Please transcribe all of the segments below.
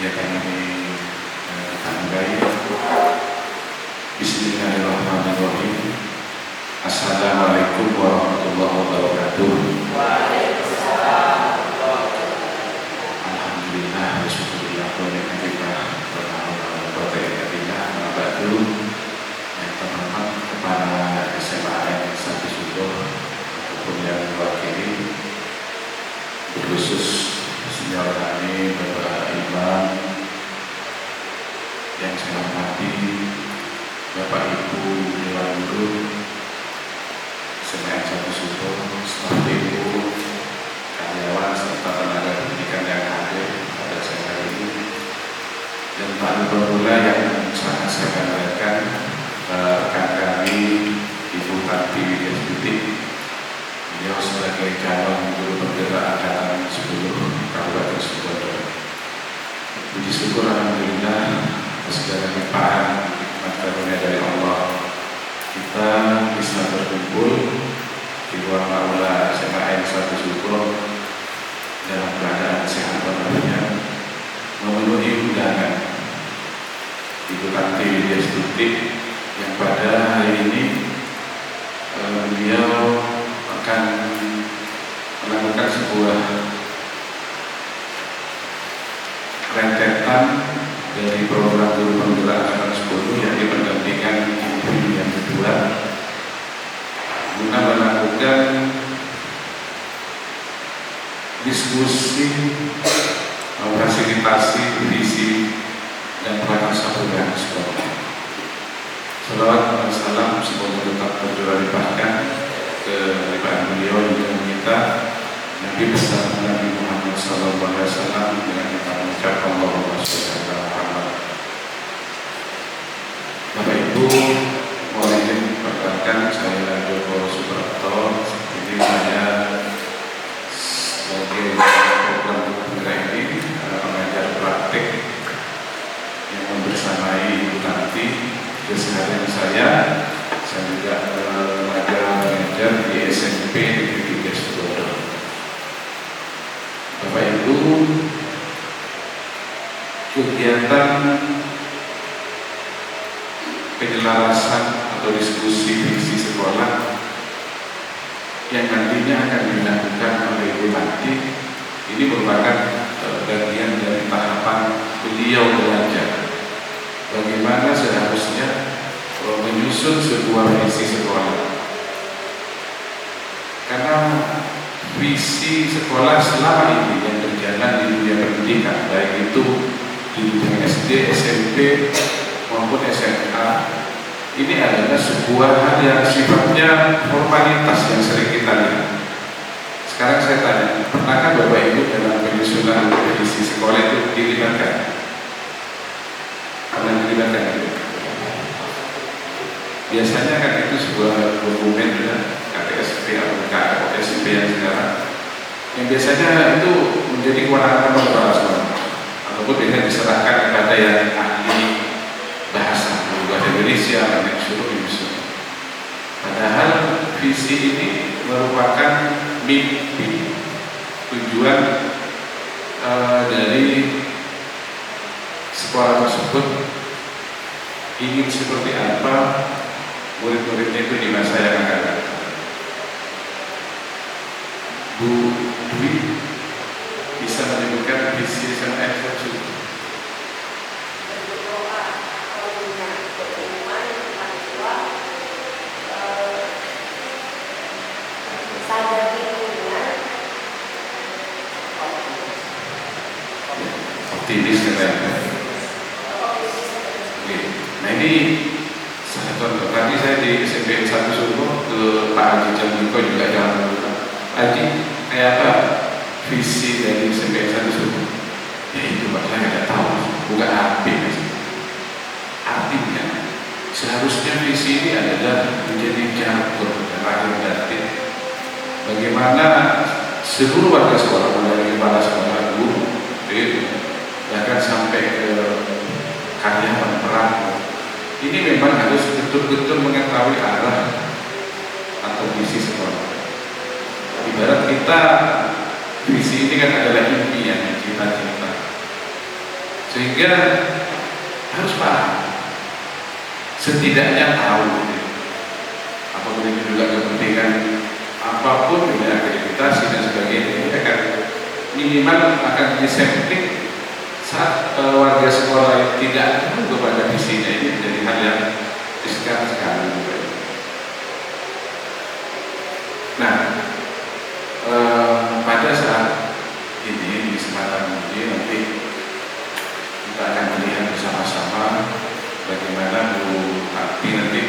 kegiatan ini kita mulai. Bismillahirrahmanirrahim. Assalamualaikum warahmatullahi wabarakatuh. Alhamdulillah, bismillah, yang terhormat kepada SMA Satu Subuh ataupun yang mewakili, khusus senior kami Bapak Imam, yang saya hormati Bapak Ibu Dewan Guru SMA Satu Subuh, staf ibu, karyawan serta tenaga pendidikan yang hadir pada siang hari ini, dan Pak Lurah yang sangat saya banggakan, rekan kami Ibu Tati Widyastuti. Beliau sebagai calon guru penggerak angkatan 10 Kabupaten Situbondo. Puji syukur alhamdulillah atas segala limpahan nikmat karunia dari Allah, kita bisa berkumpul di ruang aula SMA Satu Subuh dalam keadaan sehat walafiat, memenuhi undangan Ibu Tati Widyastuti yang pada hari ini beliau akan melakukan sebuah rentetan dari program guru penggerak angkatan 10 yang dipendampingan yang kedua, guna melakukan diskusi memfasilitasi visi dan pelaksana sekolah. Salawat dan salam semoga tetap tercurahkan ke limpahan beliau juga kita Nabi besar Nabi Muhammad SAW, dengan kita mengucapkan Allahumma sholli ala Muhammad. Bapak Ibu, mohon izin perkenalkan, saya Joko Suprapto. Ini saya sebagai program penggerak ini mengajar praktik yang membersamai Ibu Tanti. Keseharian saya juga mengajar di SMP Negeri 3 Situbondo. Bapak Ibu, kegiatan penyelarasan atau diskusi visi sekolah yang nantinya akan dilakukan oleh Ibu Tanti ini merupakan bagian dari tahapan beliau belajar bagaimana seharusnya menyusun sebuah visi sekolah. Karena visi sekolah selama ini yang berjalan di dunia pendidikan, baik itu di dunia SD, SMP maupun SMA, ini adalah sebuah hal yang sifatnya formalitas yang sering kita lihat. Sekarang saya tanya, pernahkah Bapak Ibu dalam penyusunan visi sekolah itu dilibatkan? Pernah dilibatkan? Biasanya kan itu sebuah dokumen ya, KTSP atau KOSP yang sekarang, yang biasanya itu menjadi kewenangan kepala sekolah ataupun biasanya diserahkan kepada yang ahli bahasa Indonesia dan seluruh Indonesia. Padahal visi ini merupakan mimpi, tujuan dari sekolah tersebut, ingin seperti apa murid-muridnya itu di masa yang akan datang. Bu Dwi bisa menyebutkan visi SMA Satu Subuh. Optimis katanya. Oke, nah ini saya contoh. Tadi saya di SMP Satu Subuh ke Pak Haji Jamiko juga jangan lupa. Haji, kayak apa visi dari SMP Satu Subuh? Ya itu Pak, saya nggak tahu. Bukan HP. Artinya seharusnya visi ini adalah menjadi catur dan lahir batin. Bagaimana seluruh warga sekolah, mulai kepala sekolah, guru, bahkan sampai ke karyawan perangkat, ini memang harus betul-betul mengetahui arah atau visi sekolah. Ibarat kita, visi ini kan adalah impian, cita-cita. Sehingga harus paham, setidaknya tahu apapun itu juga kepentingan apapun ya, akreditasi dan sebagainya, ini akan minimal akan disampling saat warga sekolah yang tidak tahu kepada visinya. Ini menjadi hal yang riskan sekali. Nah, pada saat ini di kesempatan ini nanti kita akan melihat bersama-sama bagaimana Bu Ati nanti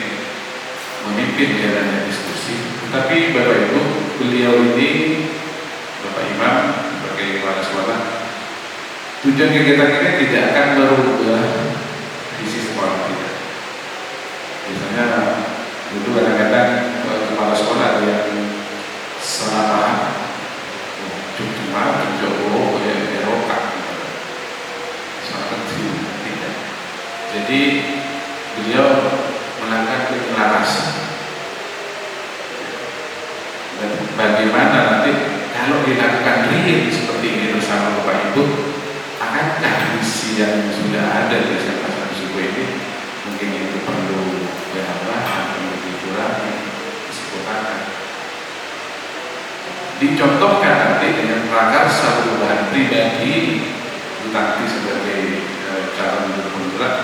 memimpin jalannya diskusi. Tapi Bapak Ibu, beliau ini Bapak Imam sebagai kepala sekolah, tujuan kegiatan ini tidak akan merubah visi sekolah kita. Misalnya dulu kadang-kadang kepala sekolah ada yang salah paham, cuma Jokowi Eropa sangat tidak. Jadi beliau melakukan deklarasi dan bagaimana nanti kalau dilakukan real seperti ini bersama Bapak Ibu, akankah visi yang sudah ada di SMA 1 Subuh ini mungkin itu perlu perlu dikurangi, disempurnakan, dicontohkan nanti dengan prakarsa perubahan pribadi Bu Tati sebagai calon penggerak.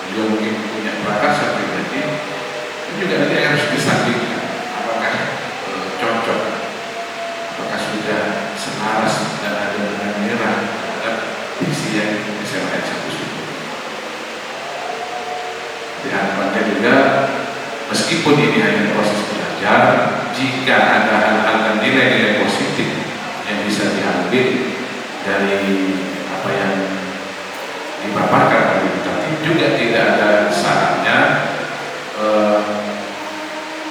Beliau mungkin punya prakarsa pribadi, itu juga nanti harus disandingkan apakah cocok, apakah sudah selaras dan ada benang merah terhadap visi yang SMA 1 Subuh. Harapannya juga meskipun ini hanya proses belajar, jika ada hal-hal dan nilai-nilai positif yang bisa diambil dari apa yang dipaparkan oleh kita, juga tidak ada salahnya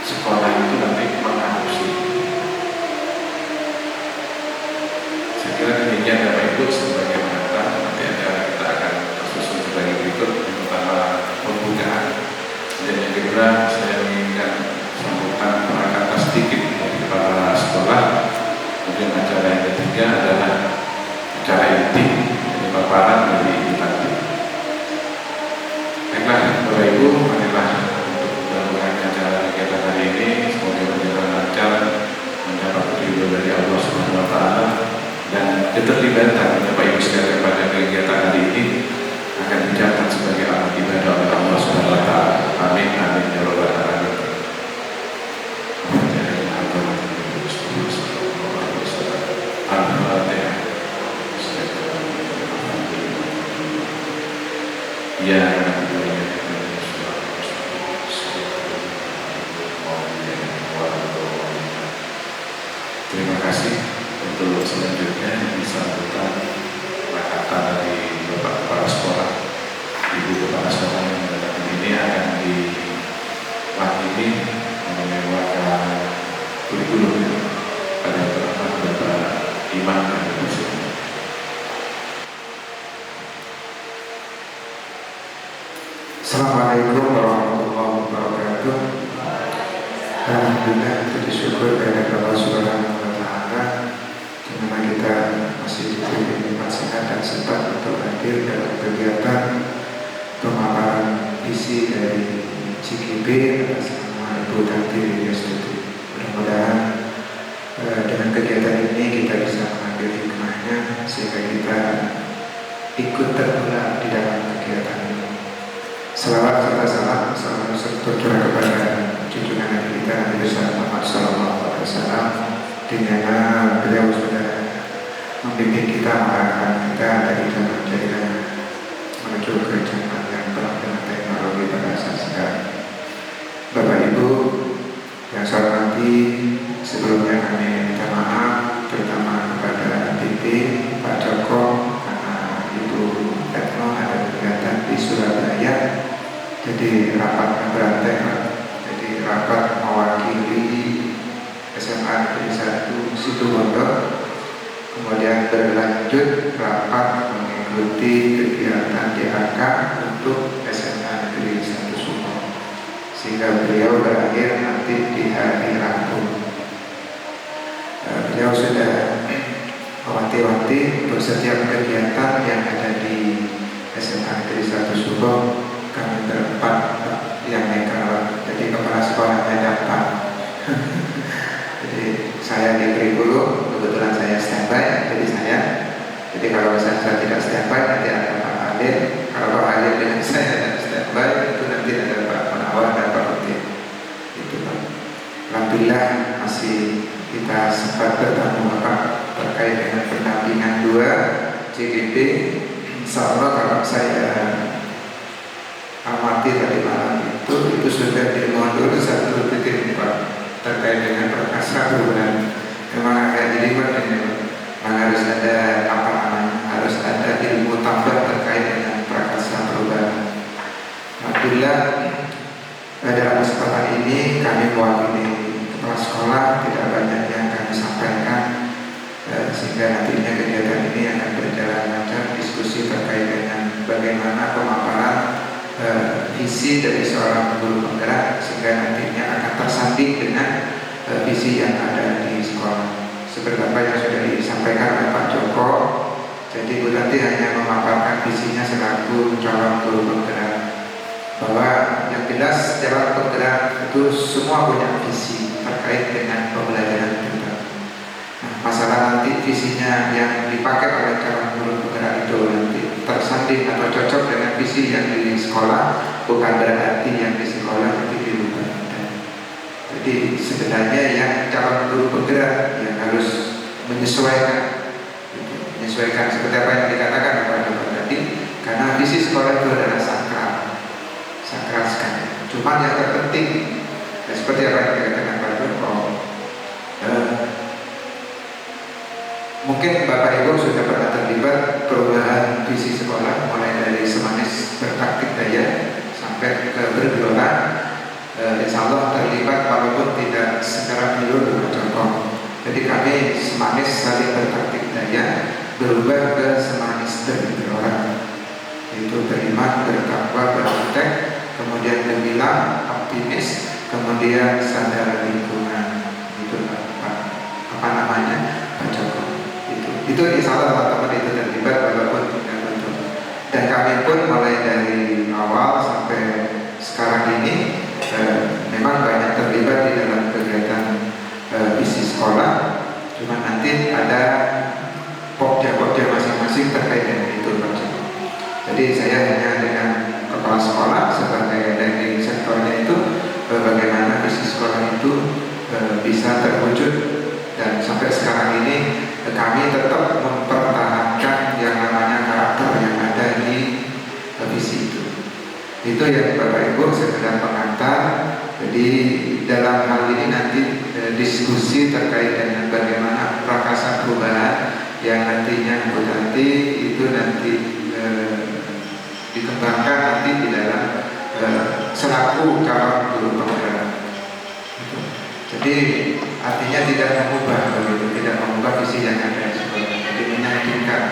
sekolah itu nanti mengadopsi. Saya kira demikian Bapak Ibu sebagai pengantar. Nanti acara kita akan tersusun sebagai berikut. Yang pertama pembukaan, dan yang kedua saya menginginkan sambutan kata sedikit dari kepala sekolah. Kemudian acara yang ketiga adalah acara inti dari paparan dari Ibu Tati. Baiklah Bapak Ibu, marilah untuk melakukan acara kegiatan hari ini, semoga berjalan lancar, mendapat ridho dari Allah Subhanahu Wa Taala, dan keterlibatan Bapak Ibu sekalian pada kegiatan hari ini akan dicatat sebagai amal ibadah oleh Allah Subhanahu Wa Taala. Amin amin ya rabbal alamin. Ya, terima kasih. Untuk selanjutnya disampaikan kata dari Bapak Kepala Sekolah, Ibu Kepala Sekolah yang datang ini akan diwakili oleh wakil kurikulum pada Bapak Imam dan Ibu Siti. Assalamualaikum warahmatullahi wabarakatuh. Alhamdulillah, puji syukur kepada Allah Subhanahu Wa Taala, di mana kita masih diberi nikmat sehat dan sempat untuk hadir dalam kegiatan pemaparan visi dari CKB atas nama Ibu Tati Widyastuti. Mudah-mudahan dengan kegiatan ini kita bisa mengambil hikmahnya sehingga kita ikut tertular di dalam kegiatan ini. Selawat serta salam tercurah kepada junjungan Nabi kita Nabi besar Muhammad SAW, di mana beliau sudah membimbing kita, mengarahkan kita dari zaman jahiliyah menuju ke zaman yang penuh dengan teknologi bahasa sekarang. Bapak Ibu yang saya hormati, sebelumnya kami minta maaf terutama kepada Titi, Pak Joko, karena Ibu Retno ada kegiatan di Surabaya. Jadi rapatnya berantakan. Jadi rapat mewakili SMA Negeri 1 Situbondo, kemudian berlanjut rapat mengikuti kegiatan DAK untuk SMA Negeri 1 Sumo, sehingga beliau berakhir nanti di hari Rabu. Beliau sudah mewanti-wanti untuk setiap kegiatan yang ada di SMA Negeri 1 Subang, kami berempat yang netral. Jadi kepala sekolahnya ada 4. Jadi saya diberi guru, kebetulan saya standby, jadi kalau misalnya saya tidak standby nanti ada Pak Alif. Kalau Pak Alif dengan saya tidak standby, itu nanti ada Pak Penawar dan Pak Rutin. Itu Pak. Alhamdulillah masih kita sempat bertemu Bapak terkait dengan pendampingan 2 JGP. Insya Allah kalau saya amati tadi malam itu sudah dimundur 1 titik Pak terkait dengan perkasa perubahan. Memang agak dilibat ini, memang harus ada harus ada ilmu tambah terkait dengan perkasa perubahan. Alhamdulillah dalam kesempatan ini kami mewakili kepala sekolah, tidak banyak yang kami sampaikan, sehingga nantinya kegiatan ini akan berjalan lancar, diskusi terkait dengan bagaimana pemaparan visi dari seorang guru penggerak sehingga nantinya akan tersanding dengan visi yang ada di sekolah. Seperti apa yang sudah disampaikan oleh Pak Joko, jadi Bu Tanti hanya memaparkan visinya selaku calon guru penggerak, bahwa yang jelas calon penggerak itu semua punya visi terkait dengan pembelajaran kita. Nah, masalah nanti visinya yang dipakai oleh calon guru penggerak itu nanti tersanding atau cocok dengan visi yang di sekolah, bukan berarti yang di sekolah itu dirubah. Jadi sebenarnya yang calon guru penggerak yang harus menyesuaikan seperti apa yang dikatakan oleh Bapak tadi, karena visi sekolah itu adalah sakral sekali. Cuma yang terpenting, seperti apa yang dikatakan Pak Joko, mungkin Bapak Ibu sudah pernah terlibat perubahan visi sekolah, mulai dari semanis bertaktik daya sampai ke berjualan. Insya Allah terlibat walaupun tidak secara menyeluruh contoh. Jadi kami semanis saling bertaktik daya berubah ke semanis berjualan, yaitu beriman, bertakwa, berpraktek, kemudian gemilang, optimis, kemudian sadar lingkungan. Itu apa namanya Pak Joko. Itu insya Allah teman-teman itu terlibat walaupun tidak betul. Dan kami pun mulai dari awal sampai sekarang ini memang banyak terlibat di dalam kegiatan visi sekolah. Cuma nanti ada pokja-pokja masing-masing terkait dengan itu Pak Joko. Jadi saya hanya dengan kepala sekolah sebagai dari sektornya itu bagaimana visi sekolah itu bisa terwujud, dan sampai sekarang ini kami tetap mempertahankan yang namanya karakter yang ada di visi itu. Itu yang Bapak Ibu sekedar pengantar. Jadi dalam hal ini nanti diskusi terkait dengan bagaimana prakasa perubahan yang nantinya Bu Tanti itu nanti dikembangkan nanti di dalam selaku calon guru penggerak. Jadi artinya tidak mengubah visi yang ada di sekolah. Jadi menyampingkan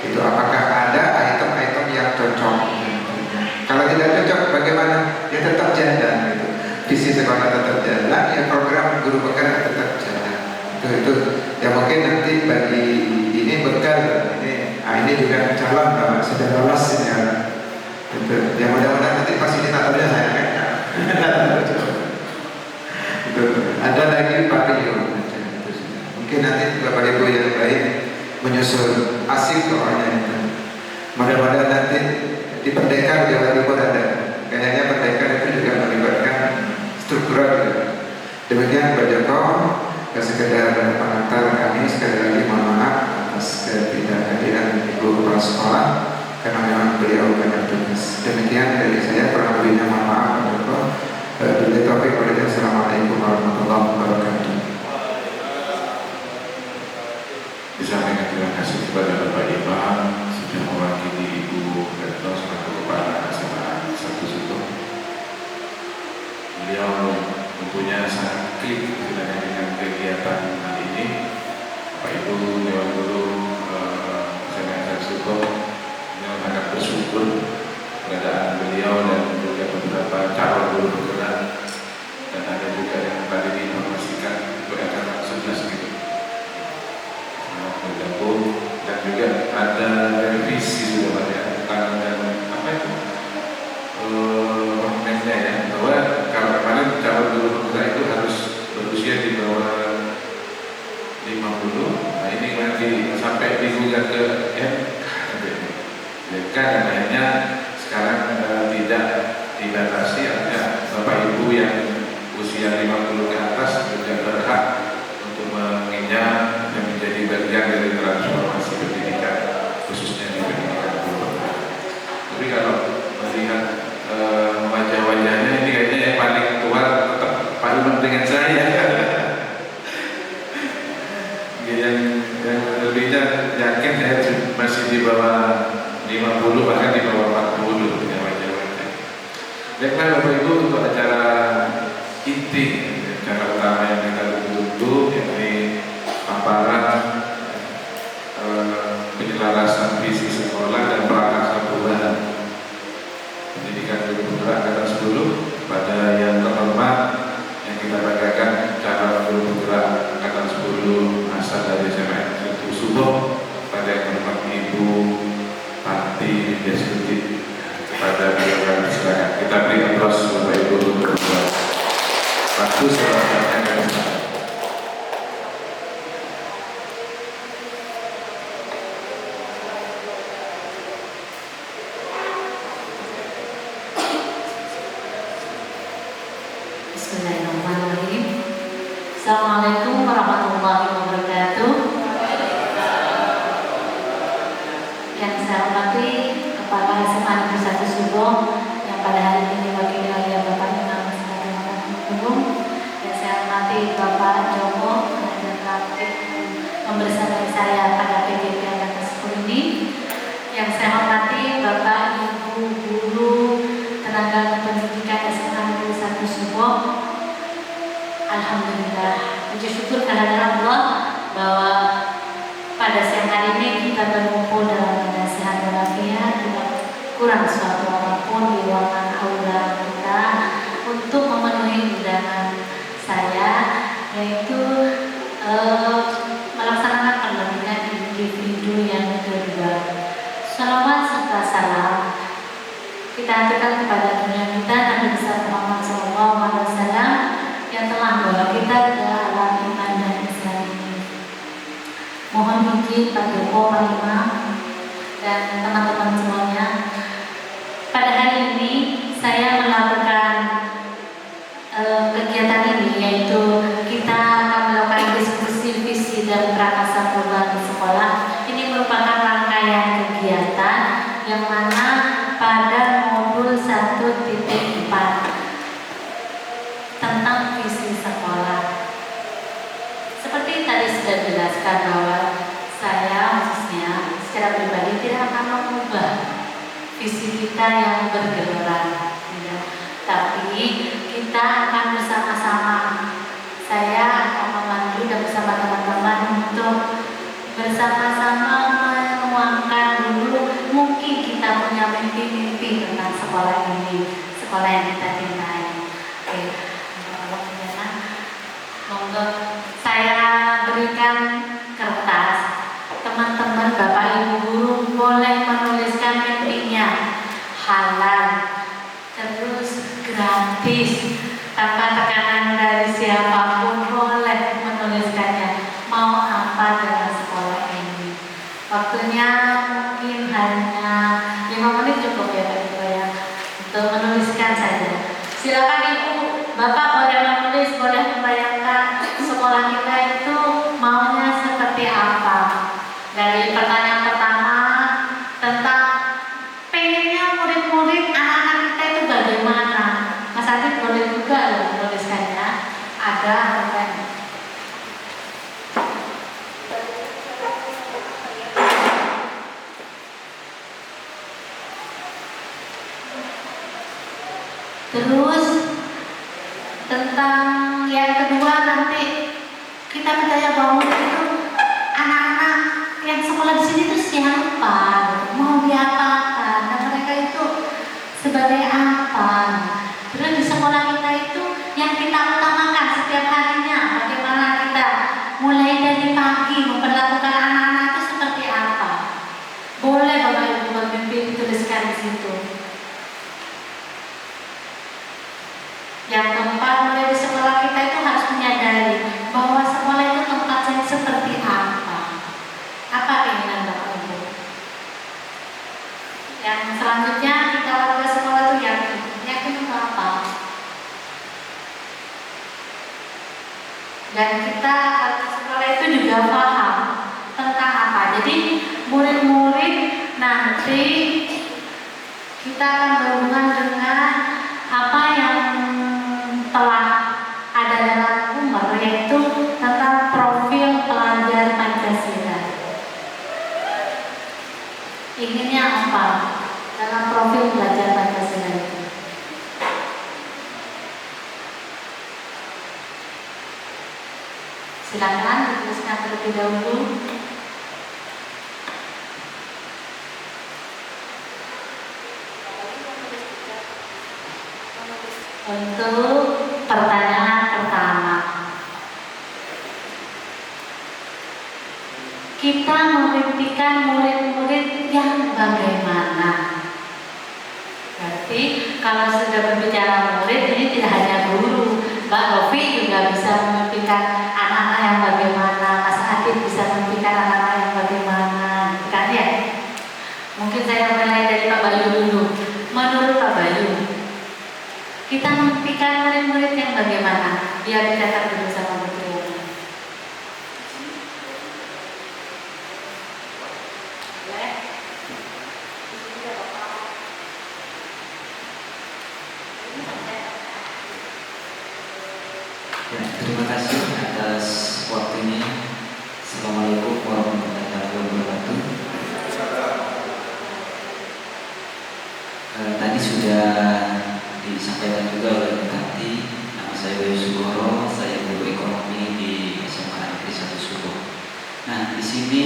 itu apakah ada item-item yang cocok. Kalau tidak cocok bagaimana? Ya tetap jalan gitu. Visi sekolah tetap jalan, ya program guru penggerak tetap jalan. Itu ya mungkin nanti bagi ini bekal ini juga calon bahwa sudah lolos ya. Itu. Ya mudah-mudahan nanti fasilitatornya saya kan. Ada lagi Pak Rio. Mungkin nanti Bapak Ibu yang baik menyusul asik soalnya itu. Mudah-mudahan nanti di Pendekar Jawa Timur ada. Kayaknya Pendekar itu juga melibatkan struktural. Demikian Pak Joko, sekedar pengantar kami. Sekali lagi mohon maaf atas ketidakhadiran Ibu Kepala Sekolah karena memang beliau banyak tugas. Demikian dari saya, kurang lebihnya mohon maaf Pak Joko. Bila taufiq wal hidayah. Assalamualaikum warahmatullahi wabarakatuh. Disampaikan terima kasih kepada Bapak Imam sudah mewakili Ibu Retno selaku Kepala SMA 1 Subang. Beliau mempunyai sangat klik dengan kegiatan kali ini. Bapak Ibu Dewan Guru SMA 1 Subang yang sangat bersyukur keberadaan beliau dan juga beberapa calon guru penggerak, dan ada juga yang tadi diinformasikan berusia di bawah 50. Nah ini nanti sampai digugat ke MK dan akhirnya sekarang tidak dibatasi, artinya Bapak Ibu yang usia 50 ke atas juga berhak untuk mengenyam dan menjadi bagian dari transformasi pendidikan, khususnya di pendidikan guru. Tapi kalau melihat wajah-wajahnya ini kayaknya yang paling tua tetap Pak Imam dengan saya. yang lebihnya yakin saya masih di bawah 50, bahkan di bawah 40 dengan wajah-wajah. Baiklah Bapak Ibu, untuk acara inti, acara utama yang kita tunggu, yakni paparan penyelarasan visi sekolah dan prakarsa perubahan pendidikan guru penggerak angkatan 10 pada yang terhormat yang kita banggakan calon guru penggerak angkatan 10 asal dari SMA Negeri Suboh, pada yang terhormat Ibu Panti Destuti. Kepada beliau kami silakan kita beri aplaus Bapak Ibu untuk waktu selanjutnya kami. Bismillahirrahmanirrahim. Assalamualaikum warahmatullahi wabarakatuh. Yang saya hormati Kepala SMA Negeri 1 Suboh yang pada hari ini diwakili oleh Bapak Imam Umum, yang saya hormati Bapak Joko dan Rakit membersamai saya pada PJJ angkatan 10 ini. Yang saya hormati Bapak Ibu guru tenaga pendidikan SMA Negeri 1 Suboh. Alhamdulillah, puji syukur kehadirat Allah bahwa pada siang hari ini kita berkumpul dalam keadaan sehat walafiat, tidak kurang suatu apapun di ruangan aula kita untuk memenuhi undangan saya, yaitu melaksanakan pendidikan individu yang kedua. Salawat serta salam kita aturkan kepada dunia kita Nabi besar Muhammad SAW yang telah membawa kita ke alam iman dan Islam ini. Mohon izin Pak Joko, Pak Imam, dan teman-teman semuanya. Pada hari ini saya melakukan kegiatan ini, yaitu kita akan melakukan diskusi visi dan prakarsa perubahan di sekolah. Ini merupakan rangkaian kegiatan yang mana pada modul 1.4 tentang visi sekolah. Seperti tadi sudah dijelaskan bahwa saya khususnya secara pribadi tidak akan mengubah visi kita yang bergelora, ya. Tapi kita akan bersama-sama, saya akan memandu dan bersama teman-teman untuk bersama-sama menuangkan dulu, mungkin kita punya mimpi-mimpi tentang sekolah ini, sekolah yang kita cintai. Oke. Monggo saya berikan kertas, teman-teman Bapak Ibu guru boleh menuliskan mimpinya, halal, terus gratis, tanpa tekanan dari siapapun, boleh menuliskannya, mau apa dengan sekolah ini. Waktunya mungkin hanya 5 menit cukup ya Pak Ibu ya, untuk menuliskan saja. Silakan Ibu, Bapak boleh menulis, boleh membayangkan sekolah kita itu maunya seperti apa. Dari pertanyaan pertama tentang pengennya murid-murid anak-anak kita itu bagaimana. Mas Adit boleh juga loh menuliskannya. Ada apa? Terus tentang yang kedua, nanti kita percaya bahwa itu anak-anak yang sekolah di sini itu siapa, mau diapakan, dan mereka itu sebagai apa. Terus di sekolah kita itu yang kita utamakan setiap harinya, bagaimana kita mulai dari pagi memperlakukan anak-anak itu seperti apa. Boleh Bapak Ibu pemimpin tuliskan di situ. Yang keempat, mulai di sekolah kita itu harus menyadari dan kita sekolah itu juga paham tentang apa. Jadi murid-murid nanti kita akan berhubungan dengan apa yang telah ada dalam umur, yaitu tentang profil pelajar Pancasila. Inginnya apa dalam profil pelajar Pancasila itu? Silakan dituliskan terlebih dahulu. Untuk pertanyaan pertama, kita memimpikan murid-murid yang bagaimana? Berarti kalau sudah berbicara murid, ini tidak hanya guru, Mbak Novi juga bisa memimpikan anak-anak yang bagaimana, Mas Adit bisa memimpikan anak-anak yang bagaimana, kan ya? Mungkin saya mulai dari Pak Bayu dulu. Menurut Pak Bayu, kita memimpikan murid-murid yang bagaimana? Biar dicatat dulu sama betul. Ya, terima kasih atas waktunya. Assalamualaikum warahmatullahi wabarakatuh. Tadi sudah disampaikan juga oleh Bu Tati. Nama saya Bayu Sugoro, saya guru ekonomi di SMA Negeri 1 Subo. Nah, di sini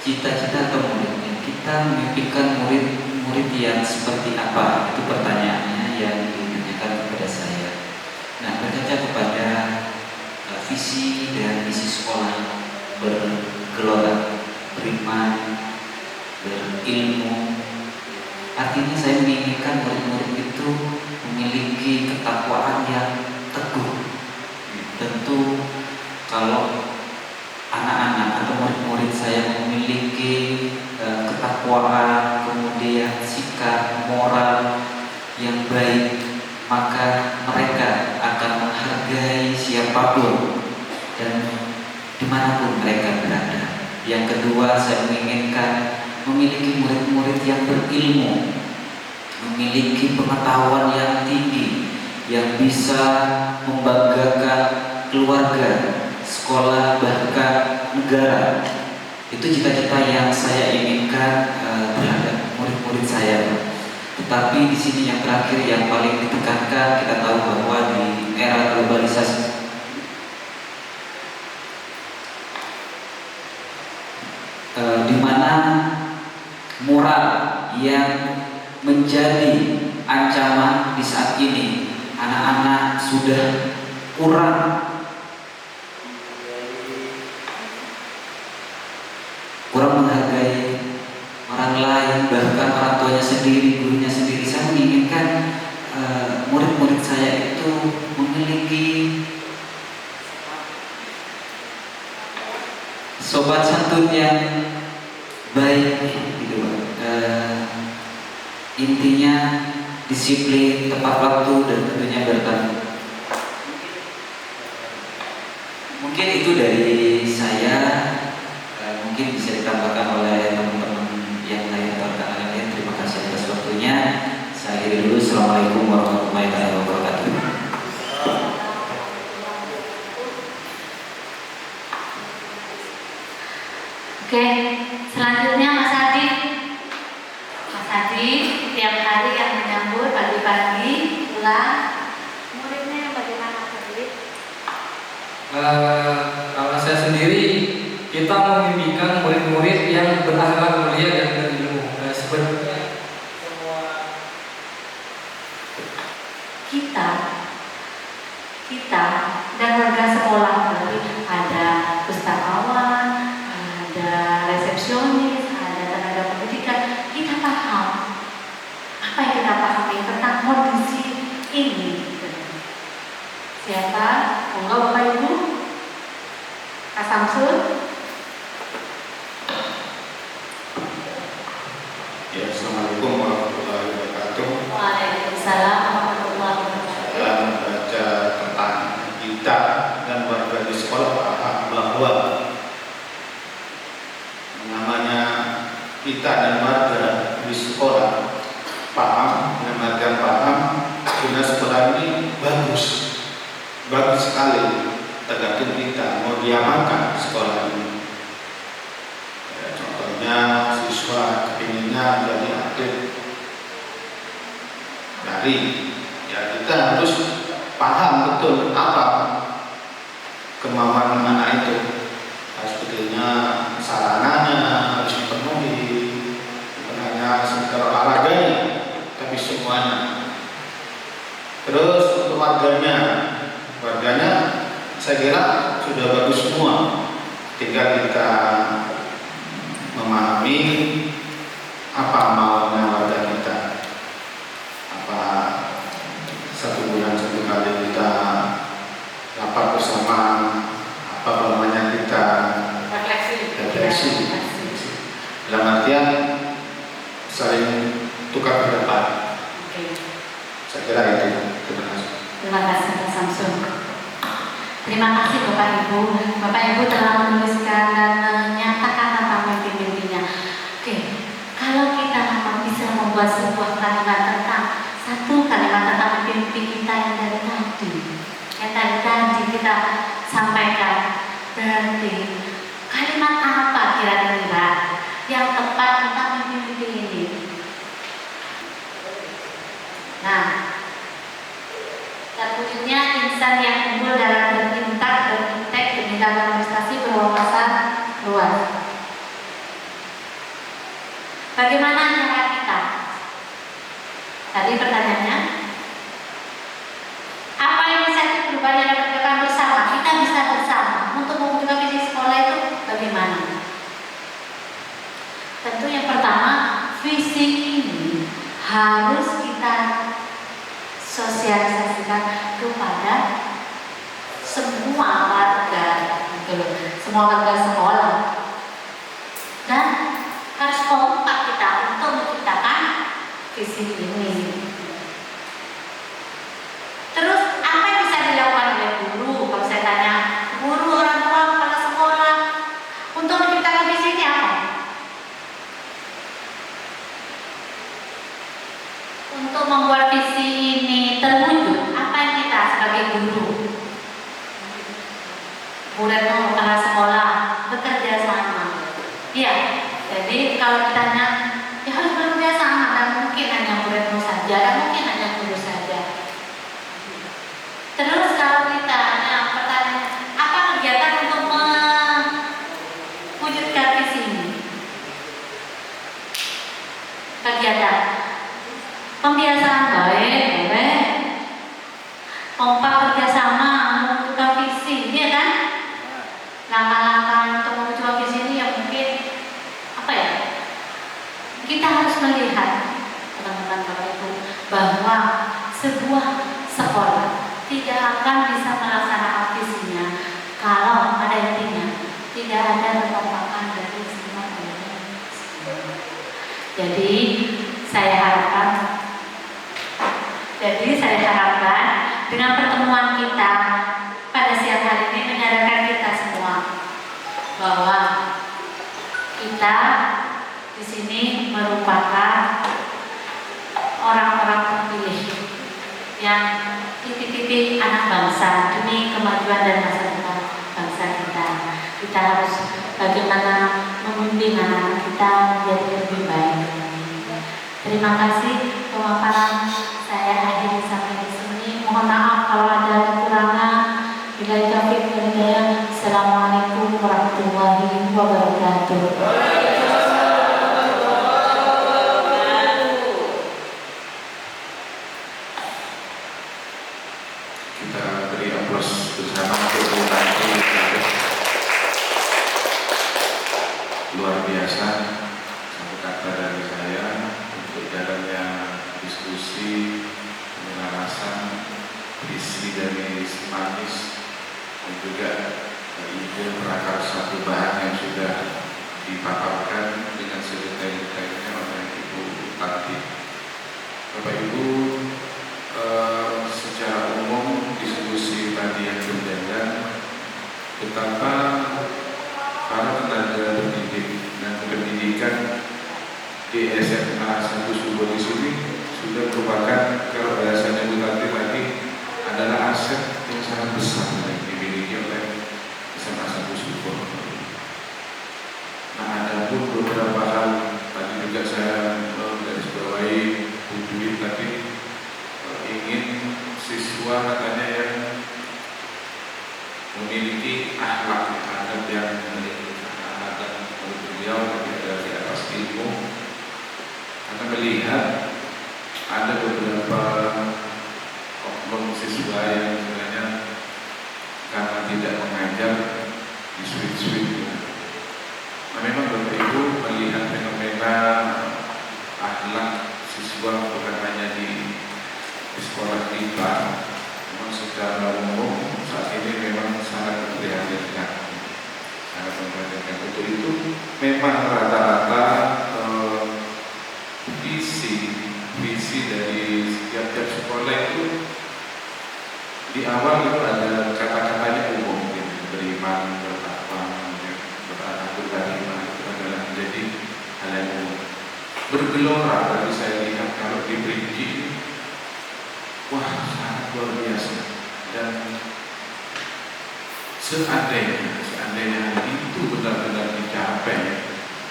cita-cita atau muridnya, kita memimpikan murid-murid yang seperti apa? Itu pertanyaannya yang ditanyakan kepada saya. Nah, berkaca kepada visi dan misi sekolah bergelora, beriman, berilmu. Artinya saya menginginkan murid-murid itu memiliki ketakwaan yang teguh. Tentu kalau anak-anak atau murid-murid saya memiliki ketakwaan, kemudian sikap moral yang baik, maka mereka akan menghargai siapapun dan dimanapun mereka berada. Yang kedua, saya menginginkan memiliki murid-murid yang berilmu, memiliki pengetahuan yang tinggi, yang bisa membanggakan keluarga, sekolah, bahkan negara. Itu cita-cita yang saya inginkan terhadap murid-murid saya. Tetapi di sini yang terakhir yang paling ditekankan, kita tahu bahwa di era globalisasi di mana moral yang menjadi ancaman di saat ini, anak-anak sudah kurang menghargai orang lain, bahkan orang tuanya sendiri, gurunya sendiri. Saya menginginkan murid-murid saya itu memiliki sobat santun yang baik, gitu Pak. Intinya disiplin, tepat waktu, dan tentunya bertanggung. Mungkin itu dari saya. Mungkin bisa ditambahkan oleh teman-teman yang lain atau rekan-rekan lain. Terima kasih atas waktunya. Saya akhiri dulu. Assalamualaikum warahmatullahi wabarakatuh. Oke, selanjutnya Mas Adi. Mas Adi tiap hari yang menyambut pagi-pagi pulang. Muridnya yang bagaimana Mas Adi? Kalau saya sendiri, kita memimpikan murid-murid yang berakhlak mulia dan berilmu. Sebenarnya kita dan warga sekolah, berarti ada pustakawan, ada resepsionis, ada tenaga pendidikan. Kita paham apa yang kita pahami tentang kondisi ini. Siapa? Monggo Bapak Ibu. Kak Samsul. bahwa namanya kita dan warga di sekolah paham, mengamalkan paham, guna sekolah ini bagus sekali, tergantung kita mau diamalkan sekolah ini. Ya, contohnya siswa kepinginnya jadi atlet lari, ya kita harus paham betul apa kemauan anak itu, sebetulnya sarananya harus dipenuhi, bukan hanya sekedar olahraganya, tapi semuanya. Terus untuk warganya saya kira sudah bagus semua, tinggal kita memahami apa maunya warga kita, apa 1 bulan 1 kali kita rapat bersama, apa namanya kita refleksi dalam artian saling tukar pendapat. Saya kira itu. Terima kasih. Terima kasih Pak Samsul. Terima kasih Bapak Ibu. Bapak Ibu telah menuliskan dan menyatakan tentang mimpi-mimpinya. Oke, kalau kita bisa membuat sebuah kalimat tentang satu kalimat tentang mimpi kita yang dari tadi kita sampaikan, berarti kalimat apa kira-kira yang tepat tentang mimpi-mimpi ini? Nah, terwujudnya insan yang unggul dalam berintek demi dalam prestasi berwawasan luas. Bagaimana cara kita? Tadi pertanyaannya, apa inisiatif perubahan yang dapat dilakukan bersama? Kita bisa bersama untuk mewujudkan visi sekolah itu bagaimana? Tentu yang pertama, visi ini harus kita sosialisasikan kepada semua warga, semua warga sekolah, dan harus kompak kita untuk menciptakan visi ini. Terus apa yang bisa dilakukan oleh guru? Kalau saya tanya guru, orang tua, kepala sekolah untuk menciptakan visi ini apa? Untuk membuat visi ini terwujud, apa yang kita sebagai guru, murid, kepala sekolah bekerja sama? Iya, jadi kalau ditanya, ya harus bekerja sama, dan mungkin hanya muridmu saja, dan mungkin hanya guru saja. Terus kalau ditanya pertanyaan, apa kegiatan untuk mewujudkan visi ini? Kegiatan pembiasaan baik, kompak kerjasama mewujudkan visi, ya kan? Langkah-langkah untuk mewujudkan visi ini yang mungkin apa ya? Kita harus melihat, teman-teman Bapak Ibu, bahwa sebuah sekolah tidak akan bisa melaksanakan visinya kalau pada intinya tidak ada kekompakan dari semua elemen. Jadi saya harapkan dengan pertemuan kita pada siang hari ini menyadarkan kita semua bahwa kita di sini merupakan orang-orang terpilih yang titik-titik anak bangsa demi kemajuan dan masa depan bangsa kita. Kita harus bagaimana membimbing anak kita menjadi lebih baik. Terima kasih pemaparan saya akhiri sampai di sini. Mohon maaf kalau ada kekurangan. Bila taufiq wal hidayah. Assalamualaikum warahmatullahi wabarakatuh. Kita beri aplaus bersama untuk membantu luar biasa. Satu kata dari saya untuk jalannya diskusi penyelarasan visi dari Simanis dan juga ide perakar satu bahan yang sudah dipaparkan dengan sedetail-detailnya oleh Ibu Tati. Bapak Ibu, secara umum diskusi tadi yang berjalan betapa para tenaga pendidik dan pendidikan di SMA 1 Subo di sini sudah merupakan, kalau bahasanya Bu Tati lagi, adalah aset yang sangat besar yang dimiliki oleh SMA 1 Subo. Nah, ada pun beberapa hal tadi juga saya garis bawahi Bu Dwi tadi, ingin siswa katanya yang memiliki akhlak adab yang ada beliau di atas ilmu, karena melihat ada beberapa oknum siswa yang sebenarnya karena tidak mengajar di switch. Nah, memang Bapak Ibu melihat fenomena akhlak siswa bukan hanya di sekolah kita, memang secara umum saat ini memang sangat memprihatinkan. Untuk itu memang rata-rata visi dari setiap sekolah itu di awal itu ada kata-katanya umum, beriman, bertakwa, beranak karimah, itu adalah menjadi hal yang umum. Bergelora tadi saya lihat kalau diperinci, wah sangat luar biasa. Dan seandainya itu benar-benar dicapai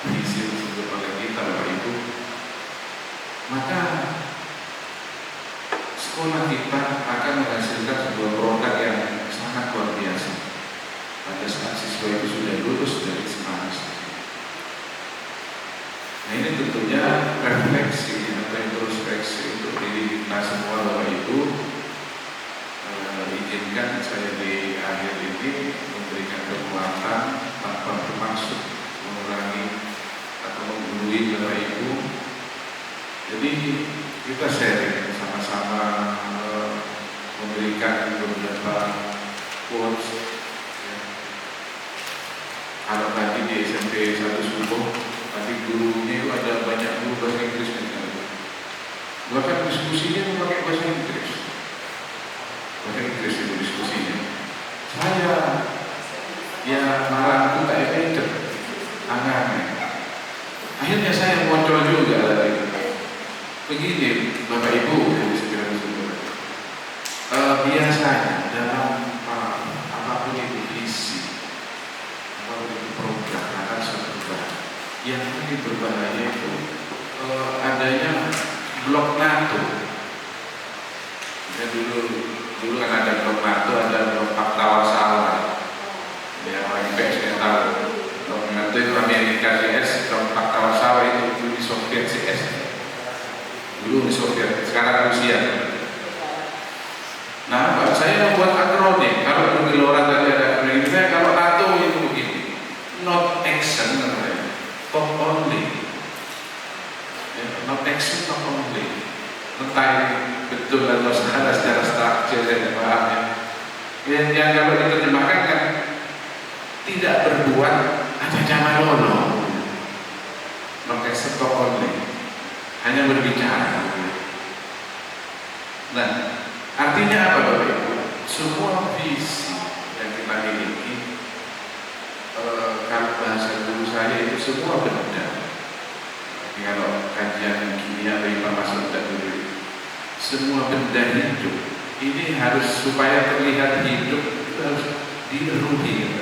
visi tersebut oleh kita Bapak Ibu, maka sekolah kita akan menghasilkan sebuah produk yang sangat luar biasa pada saat siswa itu sudah lulus dari sekolah. Nah, ini tentunya refleksi atau introspeksi untuk diri kita semua Bapak Ibu. Izinkan saya di akhir ini memberikan kekuatan tanpa bermaksud mengurangi atau menggurui Bapak Ibu. Jadi kita sharing sama-sama, memberikan beberapa quotes. Kalau tadi di SMP 1 Subo, tadi gurunya itu ada banyak guru bahasa Inggris bahkan diskusinya memakai bahasa Inggris. Bahasa Inggris itu diskusinya. Saya ya malah itu kayak meter aneh. Akhirnya saya muncul juga tadi. Begini Bapak Ibu yang sekiranya biasanya dalam apapun itu visi, apapun itu program akan berubah. Yang paling berbahaya itu adanya blok NATO. Ya, dulu kan ada blok NATO, ada blok Fakta Warsawa. Ya, orang IPS yang tahu. Blok NATO itu Amerika CS, blok Fakta Warsawa itu di Soviet CS. Dulu di Soviet, sekarang Rusia. Nah, saya membuat akronim. Kalau bergelora tadi ada akronim, kalau NATO itu begini, not action namanya, talk only. Not action, talk only. Entah ini betul atau salah secara struktur dan paham ya. Yang kalau diterjemahkan kan tidak berbuat ada jamalolo. Not action, talk only. Hanya berbicara. Nah, artinya apa Bapak Ibu? Semua visi yang kita miliki, kalau bahasa guru saya itu semua benda. Kalau kajian kimia dari Pak Masud dulu, semua benda hidup ini harus supaya terlihat hidup itu harus diruhi,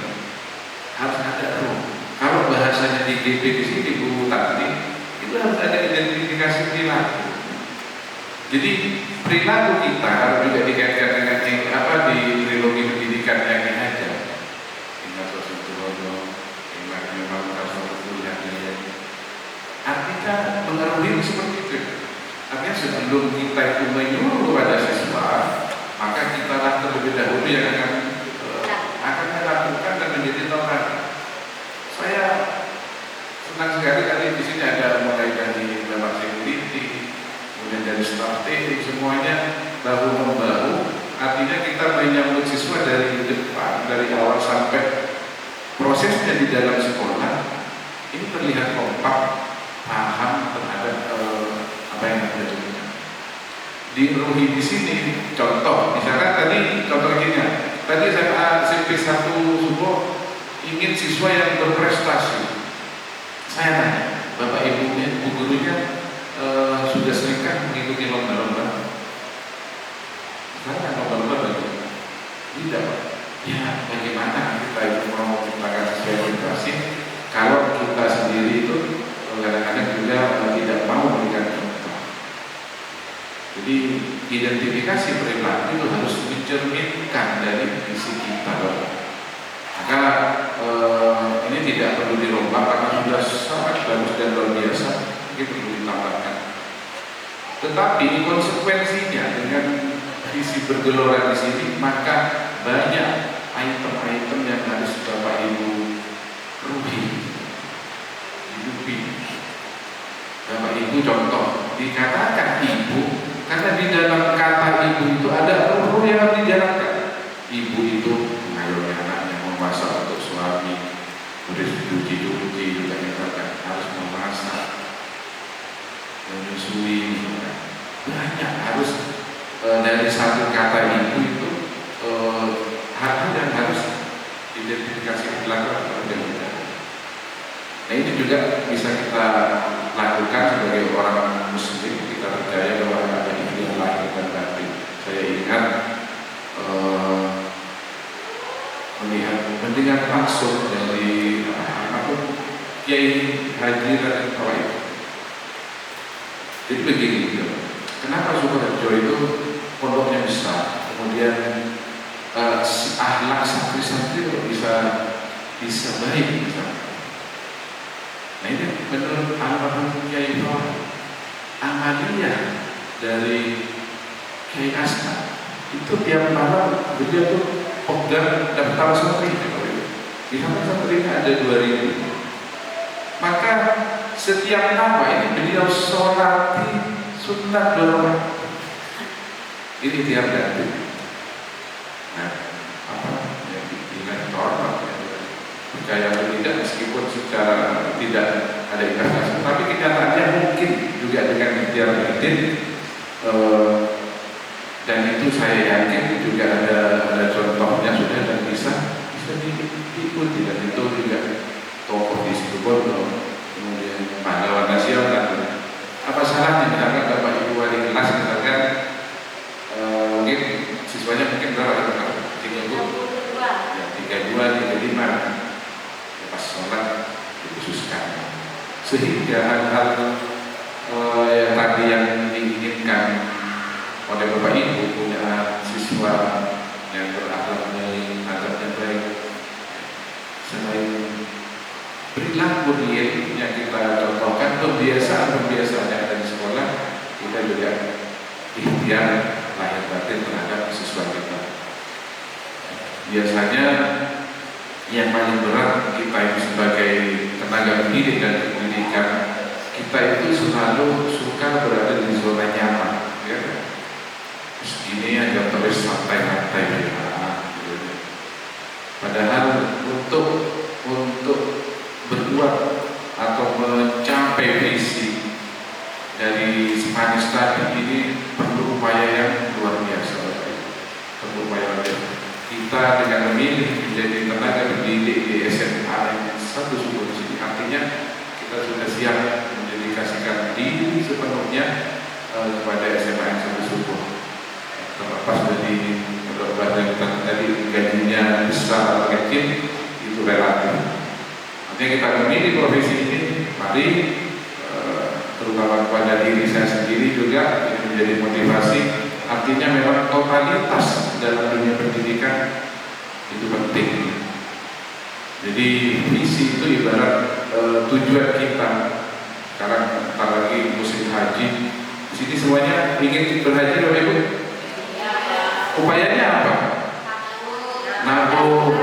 harus ada ruh. Kalau bahasanya di GP di sini Bu Tati, itu harus ada identifikasi perilaku. Jadi perilaku kita harus juga dikaitkan dengan di trilogi pendidikan yang diajar. Ingat Rasulullah, ingat memang Rasulullah yang artinya mengaruhi seperti itu. Artinya sebelum kita itu menyuruh kepada siswa, maka kita terlebih dahulu yang akan melakukan dan menjadi tauladan. Saya senang sekali tadi di sini ada mulai dari dalam security, kemudian dari staff teknik, semuanya bahu membahu. Artinya kita menyambut siswa dari depan, dari awal sampai prosesnya di dalam sekolah ini terlihat kompak, paham terhadap apa yang kita lakukan. Di Ruhi di sini contoh, misalkan tadi contohnya, tadi saya SMP 1 Subo ingin siswa yang berprestasi. Saya tanya, Bapak Ibunya, Bu gurunya sudah seringkah mengikuti lomba-lomba? Saya lomba-lomba bagi tidak, Pak. Ya, bagaimana kita itu mau menciptakan sesuatu prestasi kalau kita sendiri itu kadang-kadang juga tidak mau memberikan contoh. Jadi identifikasi perilaku itu harus mencerminkan dari visi kita, Pak. Maka ini tidak perlu dirubah karena sudah sangat bagus dan luar biasa, ini perlu ditambahkan. Tetapi konsekuensinya dengan visi bergelora di sini, maka banyak item-item yang harus Bapak Ibu hidupi. Bapak Ibu contoh, dikatakan ibu karena di dalam kata ibu itu ada ruh yang harus dijalankan. Ibu itu mengayomi anaknya, memasak untuk suami, mencuci juga misalkan, harus memasak, menyusui misalkan. Banyak harus dari satu kata ibu itu hal-hal yang harus identifikasi dilakukan oleh kita. Nah, ini juga bisa kita lakukan sebagai orang muslim. Kita percaya bahwa ada ikhtiar lahir dan batin. Saya ingat mendengar langsung dari Kiai Haji Raden Fawaid. Jadi begini, kenapa Sukoharjo itu pondoknya besar, kemudian akhlak santri-santri bisa baik misalnya. Nah, ini menurut almarhum Kiai Fawaid, amaliyah dari Kiai Asna itu tiap malam beliau tuh pegang daftar santri. Di sana santrinya ada 2000. Maka setiap nama ini beliau sholati sunat 2 rakaat. Ini tiap ganti. Nah, yang dibilang normal ya, percaya atau tidak, meskipun secara tidak ada ikhlas, tapi kenyataannya mungkin juga dengan ikhtiar batin, dan itu saya yakin juga ada contohnya sudah dan bisa diikuti, dan itu juga tokoh di situ kemudian pahlawan nasional. Apa salahnya misalkan Bapak Ibu wali kelas misalkan mungkin siswanya mungkin berapa? 32 ya, 32, 35 pas sholat dikhususkan, sehingga hal-hal yang tadi yang diinginkan oleh Bapak Ibu punya siswa yang berakhlak baik, adabnya baik, selain perilaku yang kita contohkan, pembiasaan yang ada di sekolah, kita juga ikhtiar lahir batin terhadap siswa kita. Biasanya yang paling berat kita itu sebagai tenaga pendidik dan pendidikan, kita itu selalu suka berada di zona nyaman, ya. Terus ini aja terus santai-santai, padahal untuk berbuat atau mencapai visi dari Spanish tadi ini perlu upaya yang luar biasa. Perlu upaya kita dengan memilih menjadi tenaga pendidik di SMA yang satu suku di sini, artinya kita sudah siap mendedikasikan diri sepenuhnya kepada SMA yang satu suku. Terlepas dari badan tadi gajinya besar atau kecil, itu relatif. Artinya kita memilih profesi ini, mari terutama kepada diri saya sendiri juga ini menjadi motivasi. Artinya memang totalitas dalam dunia pendidikan itu penting. Jadi visi itu ibarat tujuan kita. Sekarang apalagi musim haji, di sini semuanya ingin berhaji, Bapak Ibu. Upayanya apa? Nabung,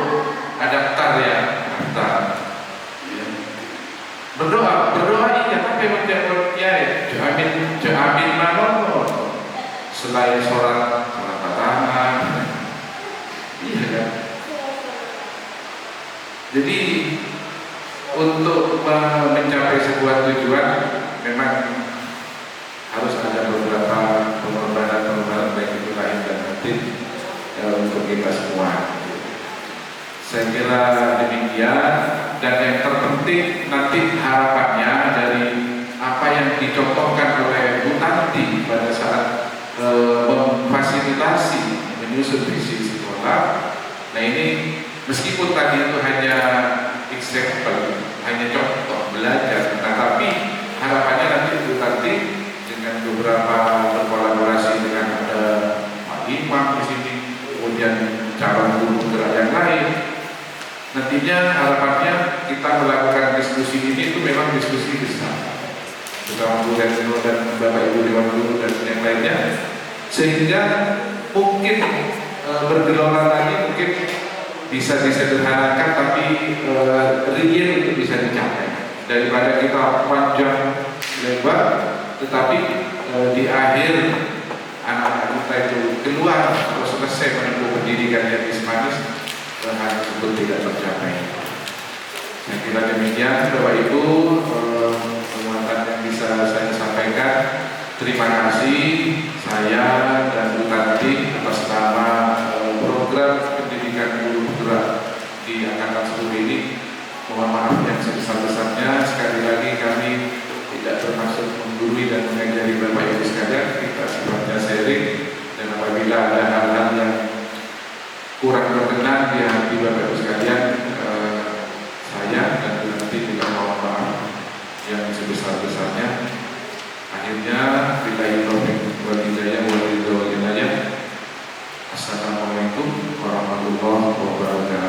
daftar ya, daftar. Berdoa iya, tapi menjawab kiai, jamin mana? Selain sholat pertama, iya kan? Jadi untuk mencapai sebuah tujuan memang harus ada beberapa pengorbanan baik itu lahir dan batin untuk kita semua. Saya kira demikian, dan yang terpenting nanti harapannya dari apa yang dicontohkan oleh Bu Tanti pada saat memfasilitasi menyusun visi sekolah. Nah ini meskipun tadi itu hanya example, hanya contoh belajar, nah, tapi harapannya nanti Bu Tanti dengan beberapa berkolaborasi dengan ada Pak Imam di sini, kemudian calon guru penggerak yang lain, nantinya harapannya kita melakukan diskusi ini itu memang diskusi besar bersama Bu Retno dan Bapak Ibu Dewan Guru dan yang lainnya, sehingga mungkin bergelora lagi, mungkin bisa disederhanakan tapi real itu bisa dicapai daripada kita panjang lebar tetapi di akhir anak-anak kita itu keluar atau selesai menempuh pendidikan yang manis hal tersebut tidak tercapai. Saya kira demikian Bapak Ibu penguatan yang bisa saya sampaikan. Terima kasih saya dan Bu Tanti atas nama program pendidikan guru penggerak di angkatan 10 ini. Mohon maaf yang sebesar-besarnya. Sekali lagi kami tidak bermaksud menggurui dan mengajari Bapak Ibu sekalian. Kita sifatnya sharing, dan apabila ada hal-hal yang kurang berkenan di hati Bapak Ibu sekalian, saya dan Bu Tanti juga mohon maaf yang sebesar-besarnya. Akhirnya billahi taufiq wal hidayah wal ridha wal inayah. Assalamualaikum warahmatullahi wabarakatuh.